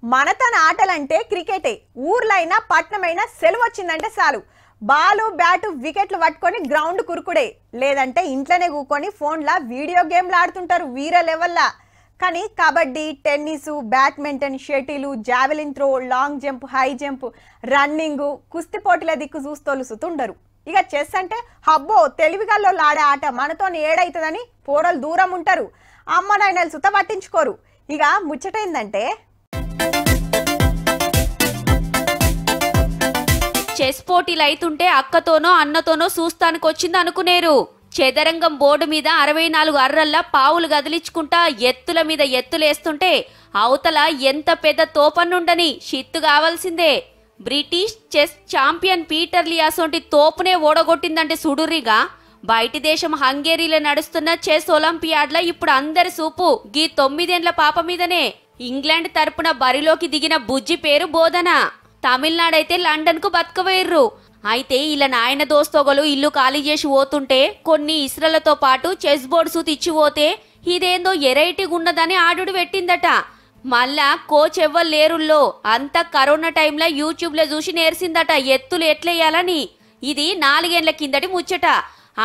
మనతన ఆటలంటే క్రికెటే. ఊర్లైనా పట్నమైనా సెలవు వచ్చిందంటే చాలు బాలు బ్యాటు వికెట్లు పట్టుకొని గ్రౌండ్ కురుకుడే, లేదంటే ఇంట్లోనే కూకొని ఫోన్లా వీడియో గేమ్లు ఆడుతుంటారు వీర లెవెల్లా. కానీ kabaddi, tennis, badminton, shuttle, javelin throw, long jump, high jump, running, కుస్తీ పోటీల దిక్కు చూస్తోలుస్తుండరు. ఇక చెస్ అంటే హబ్బో తెలివిగల్లో ఆడే ఆట, మనతో ఏడైతుందని పోరలు దూరం ఉంటారు. అమ్మ నాయనలు సుత పట్టించుకోరు. ఇక ముచ్చటైందంటే చెస్ పోటీలు అయితుంటే అక్కతోనో అన్నతోనో చూస్తానికొచ్చింది అనుకునేరు. చదరంగం బోర్డు మీద 64 అర్రల్లా పావులు గదిలించుకుంటా ఎత్తుల మీద ఎత్తులేస్తుంటే అవతల ఎంత పెద్ద తోపన్నుండని షిత్తు కావాల్సిందే. బ్రిటిష్ చెస్ ఛాంపియన్ పీటర్ లీ అసొంటి తోపునే ఓడగొట్టిందంటే సుడురిగా. బయటి దేశం హంగేరీలో నడుస్తున్న చెస్ ఒలింపియాడ్ల ఇప్పుడు అందరి సూపు గీ 9 ఏండ్ల పాప మీదనే. ఇంగ్లాండ్ తరపున బరిలోకి దిగిన బుజ్జి పేరు బోధన. తమిళనాడైతే లండన్ కు బతకవేర్రు. అయితే ఇలా నాయన దోస్తోగలు ఇల్లు ఖాళీ చేసి పోతుంటే కొన్ని ఇస్రలతో పాటు చెస్ బోర్డు సూతి ఇచ్చి పోతే ఇదేందో ఎరైటీగున్నదని ఆడుడు పెట్టిందట. మళ్ళా కోచ్ ఎవ్వరు లేరుల్లో అంతా కరోనా టైంలో యూట్యూబ్ లో చూసి నేర్సిందట ఎత్తులు ఎట్లెయ్యాలని. ఇది 4 ఏండ్ల కిందటి ముచ్చట.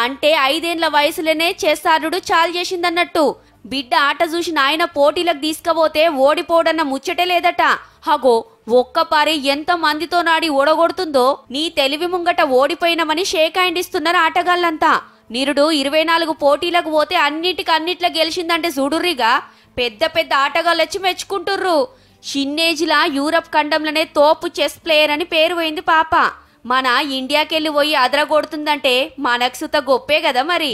అంటే 5 ఏండ్ల వయసులోనే చెస్ ఆడుడు చాలు చేసిందన్నట్టు. బిడ్డ ఆట చూసి నాయన పోటీలకు తీసుకపోతే ఓడిపోడన్న ముచ్చటే లేదట. హగో ఒక్కపారి ఎంత మందితో నాడి ఓడగొడుతుందో నీ తెలివి ముంగట ఓడిపోయినమని షేక్ హ్యాండ్ ఇస్తున్నారు ఆటగాళ్ళంతా. నిరుడు 24 పోటీలకు పోతే అన్నిట్లో గెలిచిందంటే చూడుర్రిగా. పెద్ద పెద్ద ఆటగాళ్ళొచ్చి మెచ్చుకుంటుర్రు. చిన్నేజ్లా యూరప్ ఖండంలోనే తోపు చెస్ ప్లేయర్ అని పేరు పోయింది పాప. మన ఇండియాకెళ్ళి పోయి అదరగొడుతుందంటే మనకు సుత గొప్పే కదా మరి.